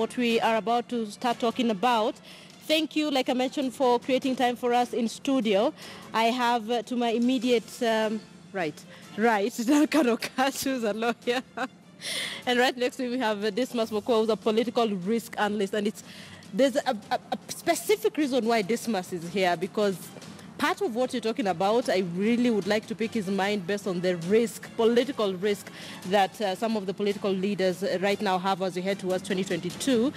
what we are about to start talking about. Thank you, like I mentioned, for creating time for us in studio. I have to my immediate right, Duncan Okachu, who's a lawyer. And right next to me we have Dismas Mokwa, who's a political risk analyst. And there's a specific reason why Dismas is here, because part of what you're talking about, I really would like to pick his mind based on the political risk that some of the political leaders right now have as we head towards 2022.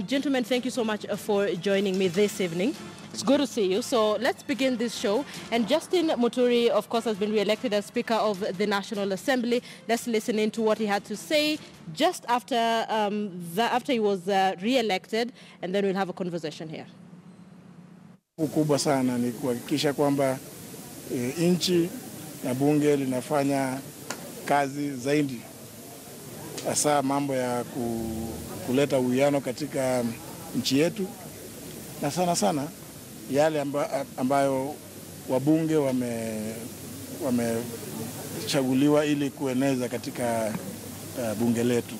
Gentlemen, thank you so much for joining me this evening. It's good to see you. So let's begin this show. And Justin Muturi, of course, has been re-elected as Speaker of the National Assembly. Let's listen in to what he had to say just after, after he was re-elected, and then we'll have a conversation here. Kubwa sana ni kuhakikisha kwamba nchi na bunge linafanya kazi zaidi, hasa mambo ya kuleta uwiano katika nchi yetu, na sana yale ambayo wabunge wamechaguliwa ili kueneza katika bunge letu.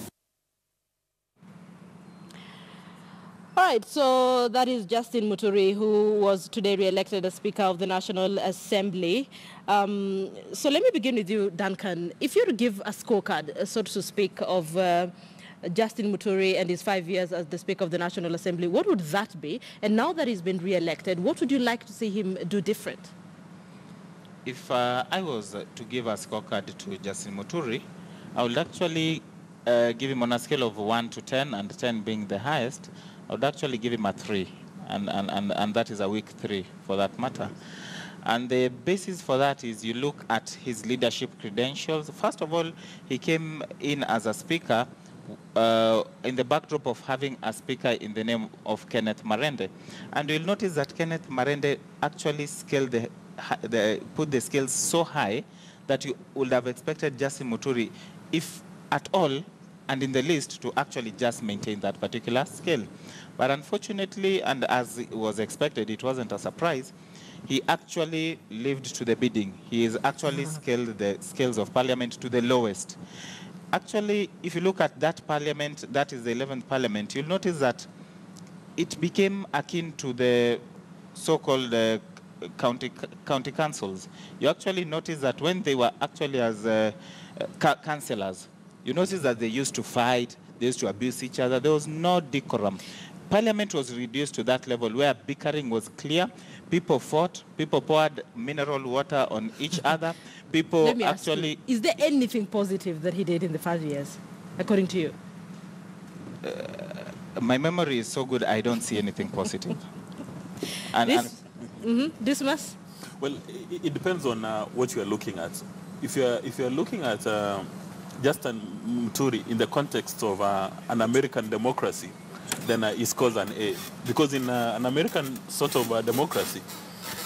All right, so that is Justin Muturi, who was today re-elected as Speaker of the National Assembly. So let me begin with you, Duncan. If you were to give a scorecard, so to speak, of Justin Muturi and his 5 years as the Speaker of the National Assembly, what would that be? And now that he's been re-elected, what would you like to see him do different? If I was to give a scorecard to Justin Muturi, I would actually give him on a scale of 1 to 10, and 10 being the highest. I would actually give him a 3, and that is a weak 3 for that matter. And the basis for that is you look at his leadership credentials. First of all, he came in as a speaker in the backdrop of having a speaker in the name of Kenneth Marende. And you'll notice that Kenneth Marende actually scaled put the scales so high that you would have expected Justin Muturi, if at all, and in the least, to actually just maintain that particular scale. But unfortunately, and as it was expected, it wasn't a surprise, he actually lived to the bidding. He has actually scaled the scales of parliament to the lowest. Actually, if you look at that parliament, that is the 11th parliament, you'll notice that it became akin to the so-called county councils. You actually notice that when they were actually as councillors, you notice that they used to fight, they used to abuse each other. There was no decorum. Parliament was reduced to that level where bickering was clear. People fought, people poured mineral water on each other. People actually... Is there anything positive that he did in the 5 years, according to you? My memory is so good, I don't see anything positive. Dismas? Well, it depends on what you are looking at. If you are looking at Justin Muturi in the context of an American democracy, then he scores an A. Because in an American sort of democracy,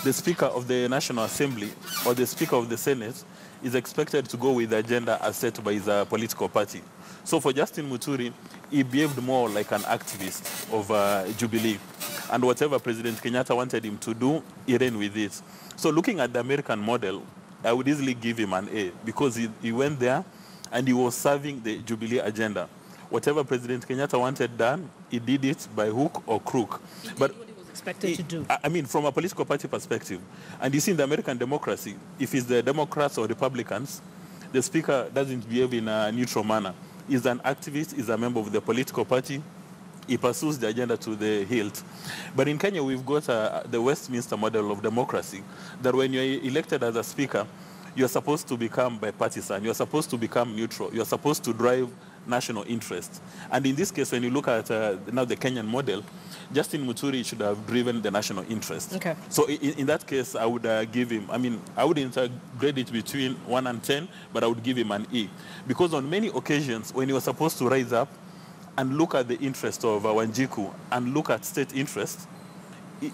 the Speaker of the National Assembly or the Speaker of the Senate is expected to go with the agenda as set by his political party. So for Justin Muturi, he behaved more like an activist of Jubilee. And whatever President Kenyatta wanted him to do, he ran with it. So looking at the American model, I would easily give him an A because he went there and he was serving the Jubilee agenda. Whatever President Kenyatta wanted done, he did it by hook or crook. But what he was expected to do. I mean, from a political party perspective. And you see in the American democracy, if it's the Democrats or Republicans, the Speaker doesn't behave in a neutral manner. He's an activist, he's a member of the political party, he pursues the agenda to the hilt. But in Kenya, we've got the Westminster model of democracy, that when you're elected as a speaker, you're supposed to become bipartisan, you're supposed to become neutral, you're supposed to drive national interest. And in this case, when you look at now the Kenyan model, Justin Muturi should have driven the national interest. Okay. So in that case, I would give him, I mean, I wouldn't grade it between 1 and 10, but I would give him an E. Because on many occasions, when he was supposed to rise up and look at the interest of Wanjiku and look at state interest,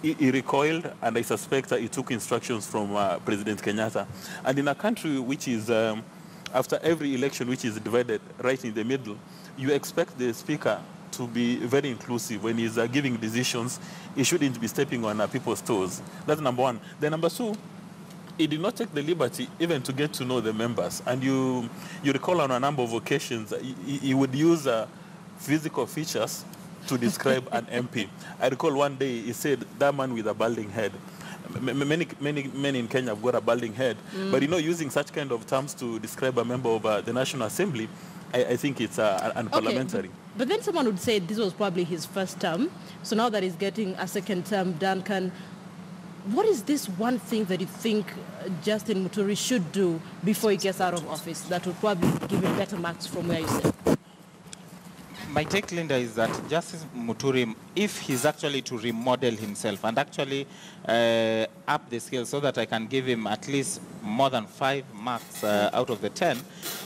he recoiled, and I suspect he took instructions from President Kenyatta. And in a country which is, after every election which is divided right in the middle, you expect the speaker to be very inclusive. When he's giving decisions, he shouldn't be stepping on people's toes. That's number one. Then number two, he did not take the liberty even to get to know the members. And you recall on a number of occasions, he would use physical features to describe an MP. I recall one day he said, that man with a balding head. Many men in Kenya have got a balding head, but using such kind of terms to describe a member of the National Assembly, I think it's unparliamentary. Okay. But then someone would say this was probably his first term, so now that he's getting a second term, Duncan, what is this one thing that you think Justin Muturi should do before he gets out of office that would probably give him better marks from where you sit? My take, Linda, is that Justice Muturi, if he's actually to remodel himself and actually up the scale so that I can give him at least more than 5 marks out of the 10,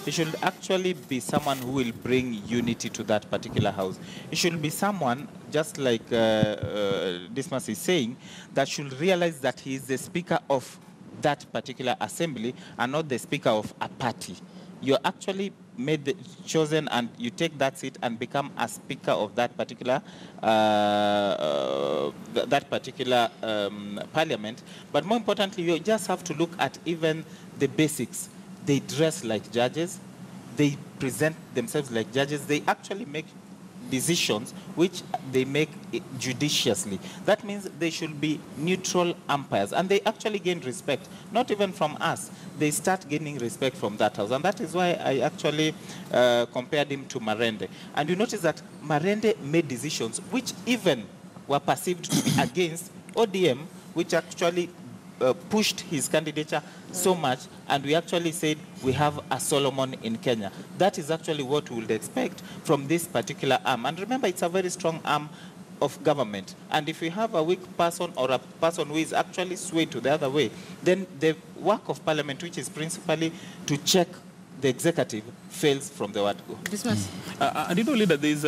he should actually be someone who will bring unity to that particular house. He should be someone, just like Dismas is saying, that should realize that he is the speaker of that particular assembly and not the speaker of a party. You're actually chosen and you take that seat and become a speaker of that particular parliament. But more importantly, you just have to look at even the basics. They dress like judges. They present themselves like judges. They actually make decisions which they make judiciously. That means they should be neutral umpires, and they actually gain respect, not even from us. They start gaining respect from that house, and that is why I actually compared him to Marende. And you notice that Marende made decisions which even were perceived to be against ODM, which actually pushed his candidature so much, and we actually said we have a Solomon in Kenya. That is actually what we would expect from this particular arm. And remember, it's a very strong arm of government. And if we have a weak person or a person who is actually swayed to the other way, then the work of Parliament, which is principally to check the executive, fails from the word go. And you know, Leader, there's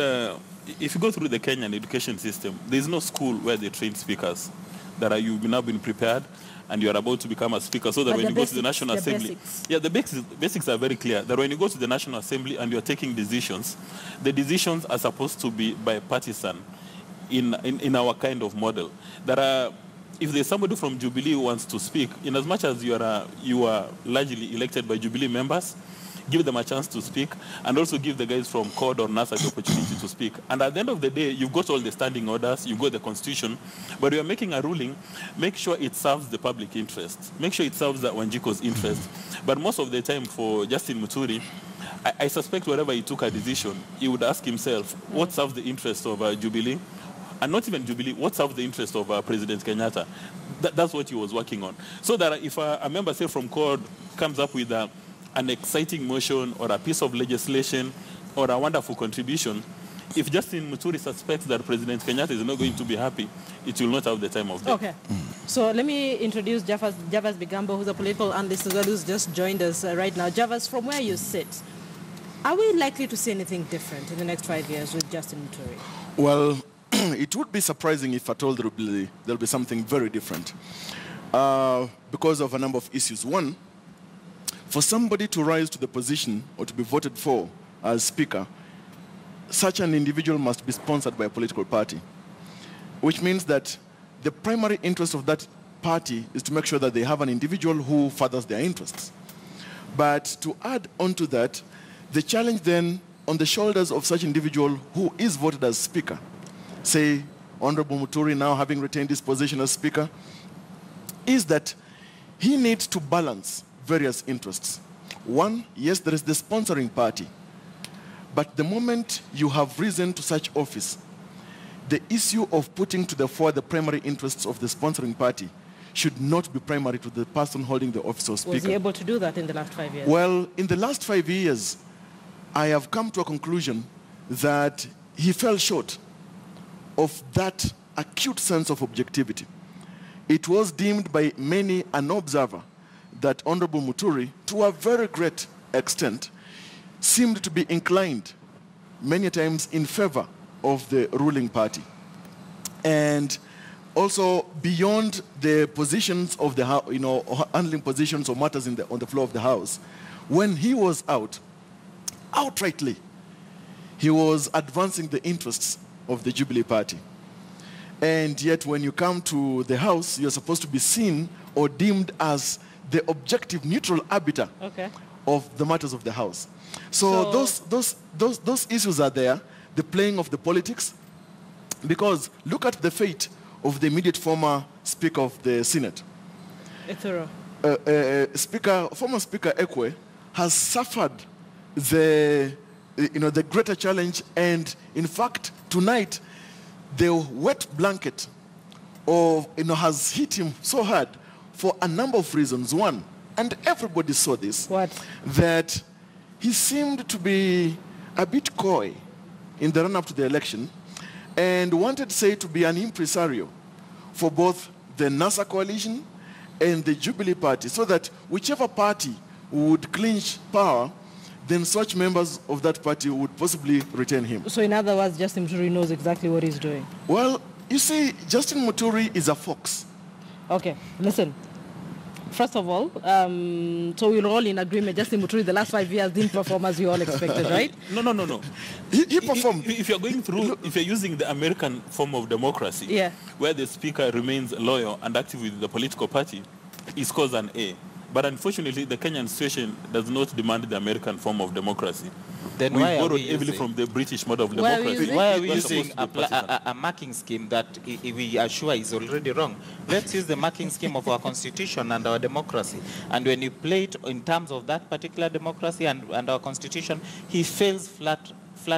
if you go through the Kenyan education system, there's no school where they train speakers that you've now been prepared and you are about to become a speaker, so that but when you go to the National Assembly, the basics are very clear, that when you go to the National Assembly and you're taking decisions, the decisions are supposed to be bipartisan in our kind of model. If there's somebody from Jubilee who wants to speak, in as much as you are largely elected by Jubilee members, give them a chance to speak, and also give the guys from CORD or NASA the opportunity to speak. And at the end of the day, you've got all the standing orders, you've got the Constitution, but you're making a ruling, make sure it serves the public interest. Make sure it serves the Wanjiko's interest. But most of the time for Justin Muturi, I suspect wherever he took a decision, he would ask himself, what serves the interest of Jubilee? And not even Jubilee, what serves the interest of President Kenyatta? That's what he was working on. So that if a member, say, from CORD comes up with an exciting motion or a piece of legislation or a wonderful contribution, if Justin Muturi suspects that President Kenyatta is not going to be happy, it will not have the time of day. Okay. So let me introduce Javas Bigambo, who's a political analyst as well, who's just joined us right now. Javas, from where you sit, are we likely to see anything different in the next 5 years with Justin Muturi? Well, it would be surprising if at all there'll be something very different because of a number of issues. One, for somebody to rise to the position or to be voted for as speaker, such an individual must be sponsored by a political party, which means that the primary interest of that party is to make sure that they have an individual who furthers their interests. But to add on to that, the challenge then on the shoulders of such individual who is voted as speaker, say Honorable Muturi now having retained his position as speaker, is that he needs to balance various interests. One, yes, there is the sponsoring party. But the moment you have risen to such office, the issue of putting to the fore the primary interests of the sponsoring party should not be primary to the person holding the office of speaker. Was he able to do that in the last 5 years? Well, in the last 5 years, I have come to a conclusion that he fell short of that acute sense of objectivity. It was deemed by many an observer that Honorable Muturi, to a very great extent, seemed to be inclined many times in favor of the ruling party. And also beyond the positions of the House, handling positions or matters on the floor of the House, when he was outrightly, he was advancing the interests of the Jubilee Party. And yet when you come to the House, you're supposed to be seen or deemed as the objective neutral arbiter of the matters of the House. So those issues are there, the playing of the politics, Because look at the fate of the immediate former Speaker of the Senate. Former Speaker Ekwe has suffered the greater challenge, and in fact, tonight, the wet blanket has hit him so hard for a number of reasons. One, and everybody saw this, that he seemed to be a bit coy in the run-up to the election and wanted, say, to be an impresario for both the NASA coalition and the Jubilee Party, so that whichever party would clinch power, then such members of that party would possibly retain him. So in other words, Justin Muturi knows exactly what he's doing. Well, you see, Justin Muturi is a fox. Okay, listen. First of all, so we're all in agreement. Justin Muturi, the last 5 years, didn't perform as you all expected, right? No. He performed. If you're going through, if you're using the American form of democracy, where the speaker remains loyal and active with the political party, he scores an A. But unfortunately, the Kenyan situation does not demand the American form of democracy. Then we borrowed heavily from the British model of democracy. Why are we using a marking scheme that we are sure is already wrong? Let's use the marking scheme of our constitution and our democracy. And when you play it in terms of that particular democracy and our constitution, he fails flat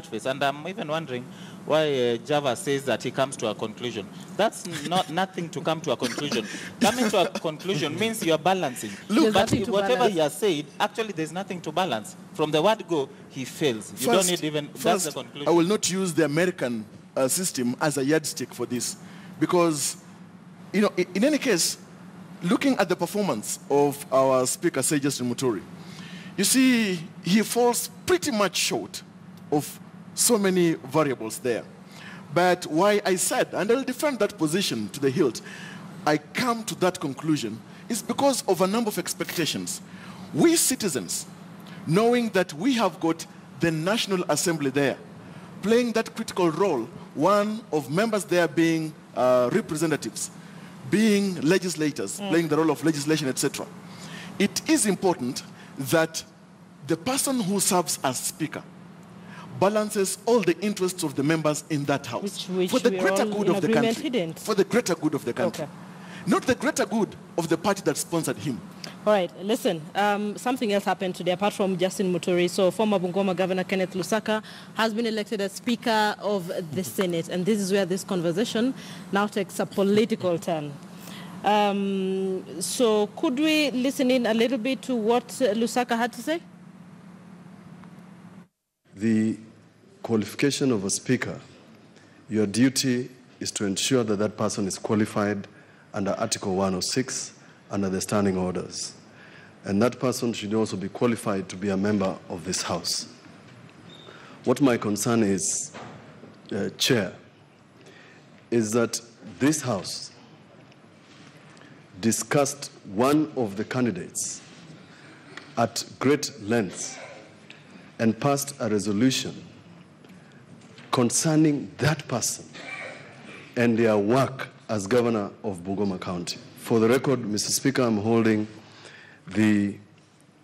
face. And I'm even wondering why Java says that he comes to a conclusion. That's nothing to come to a conclusion. Coming to a conclusion means you are balancing. Look, but whatever he has said, actually there's nothing to balance. From the word go, he fails. You don't need even, that's the conclusion. I will not use the American system as a yardstick for this. Because, in any case, looking at the performance of our speaker, say Justin Muturi, you see, he falls pretty much short of so many variables there. But why I said, and I'll defend that position to the hilt, I come to that conclusion is because of a number of expectations. We citizens, knowing that we have got the National Assembly there, playing that critical role, one of members there being representatives, being legislators, playing the role of legislation, etc. It is important that the person who serves as speaker balances all the interests of the members in that house for the greater good of the country. For the greater good of the country. Not the greater good of the party that sponsored him. All right, listen, something else happened today apart from Justin Muturi. So former Bungoma Governor Kenneth Lusaka has been elected as Speaker of the Senate. And this is where this conversation now takes a political turn. So could we listen in a little bit to what Lusaka had to say? The qualification of a speaker, your duty is to ensure that that person is qualified under Article 106 under the standing orders. And that person should also be qualified to be a member of this House. What my concern is, Chair, is that this House discussed one of the candidates at great length and passed a resolution concerning that person and their work as governor of Bungoma County. For the record, Mr. Speaker, I'm holding the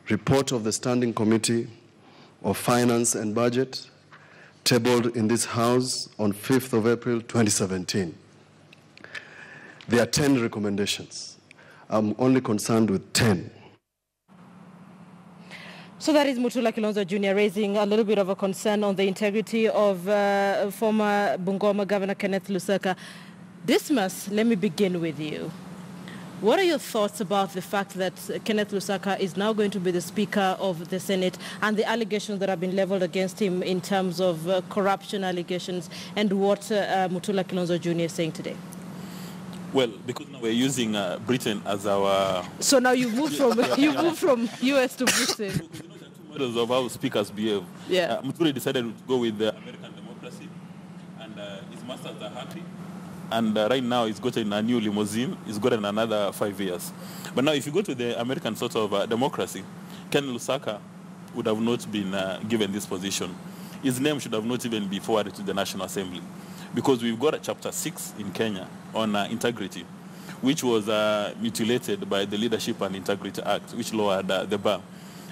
report of the Standing Committee of Finance and Budget tabled in this House on 5th of April 2017. There are 10 recommendations. I'm only concerned with 10. So that is Mutula Kilonzo Jr. raising a little bit of a concern on the integrity of former Bungoma Governor Kenneth Lusaka. Dismas, let me begin with you. What are your thoughts about the fact that Kenneth Lusaka is now going to be the Speaker of the Senate and the allegations that have been leveled against him in terms of corruption allegations and what Mutula Kilonzo Jr. is saying today? Well, because now we're using Britain as our... So now you moved from US to Britain. Models of how speakers behave. Yeah. Muturi decided to go with the American democracy, and his masters are happy. And right now he's gotten a new limousine. He's gotten another 5 years. But now if you go to the American sort of democracy, Ken Lusaka would have not been given this position. His name should have not even been forwarded to the National Assembly, because we've got a Chapter 6 in Kenya on integrity, which was mutilated by the Leadership and Integrity Act, which lowered the bar.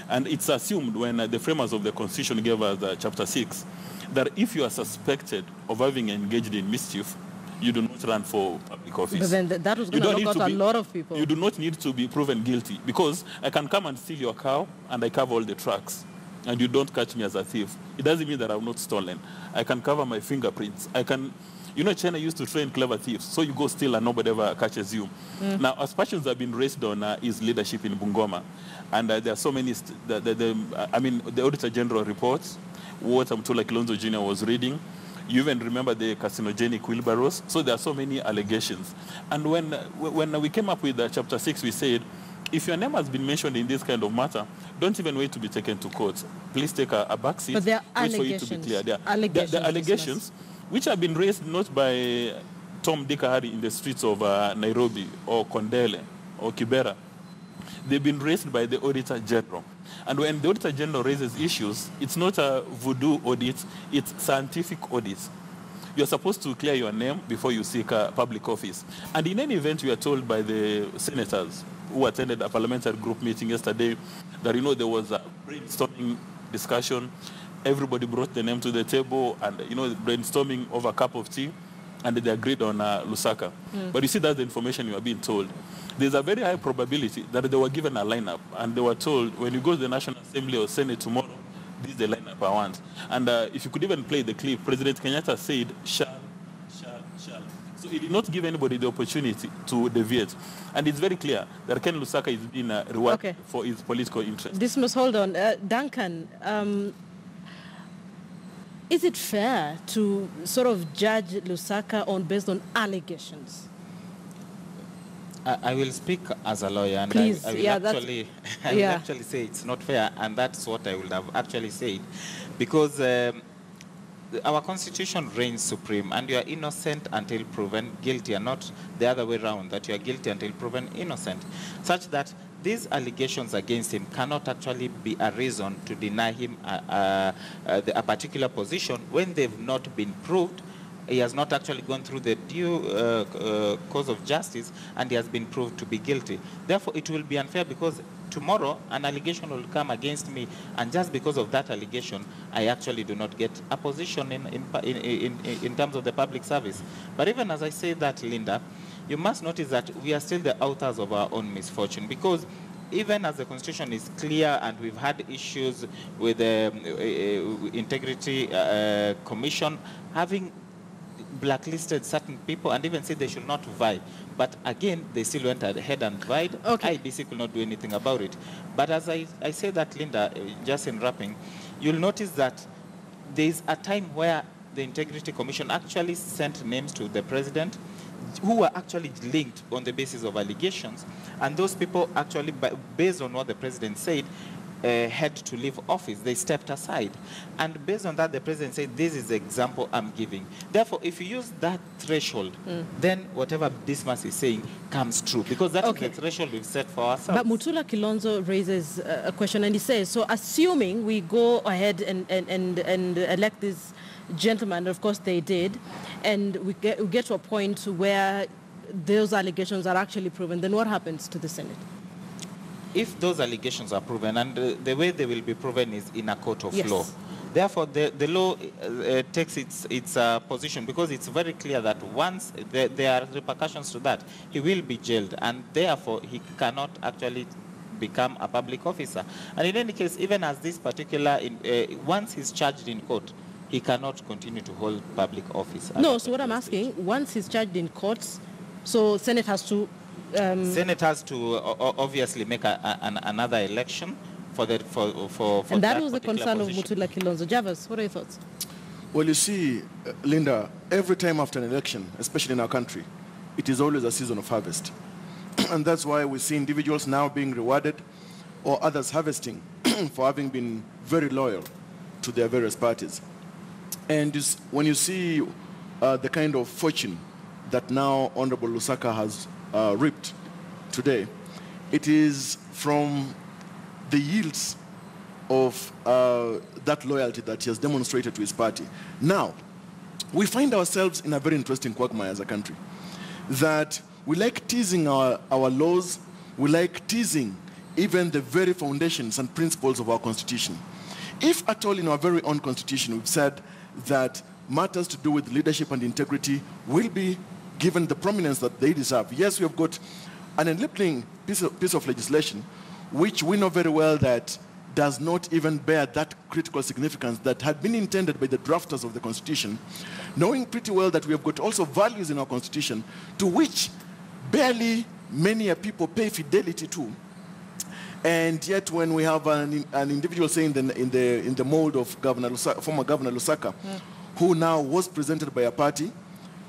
And it's assumed when the framers of the Constitution gave us Chapter 6 that if you are suspected of having engaged in mischief, you do not run for public office. But then that was going to knock out a lot of people. You do not need to be proven guilty, because I can come and steal your cow and I cover all the tracks, and you don't catch me as a thief. It doesn't mean that I'm not stolen. I can cover my fingerprints. I can, you know, China used to train clever thieves, so you go steal and nobody ever catches you. Now, aspersions have been raised on his leadership in Bungoma, and there are so many, the Auditor General reports, what Mutula Kilonzo Jr. was reading. You even remember the carcinogenic wheelbarrows. So there are so many allegations. And when we came up with Chapter 6, we said, if your name has been mentioned in this kind of matter, don't even wait to be taken to court. Please take a back seat. But there are wait for it to be clear. There are allegations which have been raised not by Tom, Dick, Harry in the streets of Nairobi or Kondele or Kibera. They've been raised by the Auditor General. And when the Auditor General raises issues, it's not a voodoo audit, it's scientific audit. You're supposed to clear your name before you seek a public office. And in any event, we are told by the senators who attended a parliamentary group meeting yesterday that, you know, there was a brainstorming discussion. Everybody brought the name to the table and, you know, brainstorming over a cup of tea, and they agreed on Lusaka. But you see, that's the information you are being told. There's a very high probability that they were given a lineup, and they were told, when you go to the National Assembly or Senate tomorrow, this is the lineup I want. And if you could even play the clip, President Kenyatta said, shall. So he did not give anybody the opportunity to deviate. And it's very clear that Ken Lusaka is being rewarded for his political interest. This must hold on. Duncan, is it fair to sort of judge Lusaka based on allegations? I will speak as a lawyer, and Please, I will actually say it's not fair, and that's what I would have actually said, because our constitution reigns supreme, and you are innocent until proven guilty, and not the other way around, that you are guilty until proven innocent, such that these allegations against him cannot actually be a reason to deny him a particular position when they've not been proved. He has not actually gone through the due course of justice, and he has been proved to be guilty. Therefore, it will be unfair, because tomorrow an allegation will come against me, and just because of that allegation, I actually do not get a position in terms of the public service. But even as I say that, Linda, you must notice that we are still the authors of our own misfortune, because even as the Constitution is clear, and we've had issues with the Integrity Commission having blacklisted certain people and even said they should not vie. But again, they still went ahead and vied. IBC could not do anything about it. But as I say that, Linda, just in wrapping, you'll notice that there's a time where the Integrity Commission actually sent names to the president who were actually linked on the basis of allegations. And those people actually, based on what the president said, had to leave office. They stepped aside. And based on that, the president said, this is the example I'm giving. Therefore, if you use that threshold, then whatever Dismas is saying comes true, because that's the threshold we've set for ourselves. But Mutula Kilonzo raises a question, and he says, so assuming we go ahead and elect this gentleman, of course they did, and we get to a point where those allegations are actually proven, then what happens to the Senate? If those allegations are proven, and the way they will be proven is in a court of law. Yes. Therefore, the law takes its position, because it's very clear that once there are repercussions to that, he will be jailed, and therefore he cannot actually become a public officer. And in any case, even as this particular, once he's charged in court, he cannot continue to hold public office. No, so what I'm asking, once he's charged in courts, so Senate has to... Senate has to obviously make another election for that. And that was the concern position of Mutula Kilonzo. Javas, what are your thoughts? Well, you see, Linda, every time after an election, especially in our country, it is always a season of harvest. And that's why we see individuals now being rewarded or others harvesting for having been very loyal to their various parties. And when you see the kind of fortune that now Honorable Lusaka has reaped today, it is from the yields of that loyalty that he has demonstrated to his party. Now, we find ourselves in a very interesting quagmire as a country, that we like teasing our laws, we like teasing even the very foundations and principles of our constitution. If at all in our very own constitution we've said that matters to do with leadership and integrity will be given the prominence that they deserve. Yes, we have got an enabling piece of legislation which we know very well that does not even bear that critical significance that had been intended by the drafters of the Constitution, knowing pretty well that we have got also values in our Constitution to which barely many people pay fidelity to. And yet when we have an individual, say in the mold of former Governor Lusaka, who now was presented by a party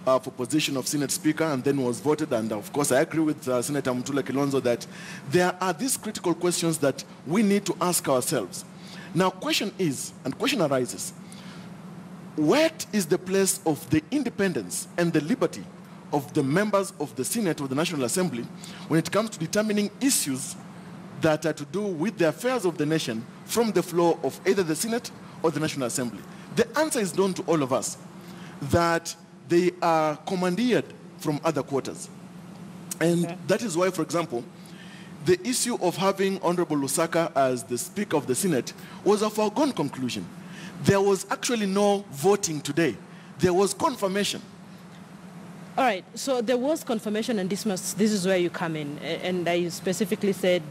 for position of Senate Speaker and then was voted, and of course I agree with Senator Mutula Kilonzo that there are these critical questions that we need to ask ourselves. Now question arises, what is the place of the independence and the liberty of the members of the Senate or the National Assembly when it comes to determining issues that are to do with the affairs of the nation from the floor of either the Senate or the National Assembly? The answer is known to all of us, that they are commandeered from other quarters. And that is why, for example, the issue of having Honorable Lusaka as the Speaker of the Senate was a foregone conclusion. There was actually no voting today. There was confirmation. All right, so there was confirmation, and this is where you come in. And I specifically said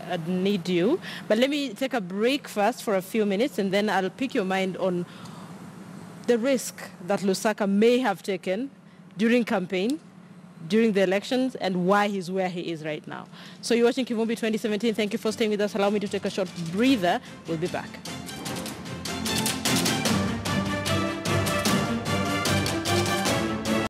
I'd need you. But let me take a break first for a few minutes, and then I'll pick your mind on the risk that Lusaka may have taken during campaign, during the elections, and why he's where he is right now. So you're watching Kivumbi 2017. Thank you for staying with us. Allow me to take a short breather. We'll be back.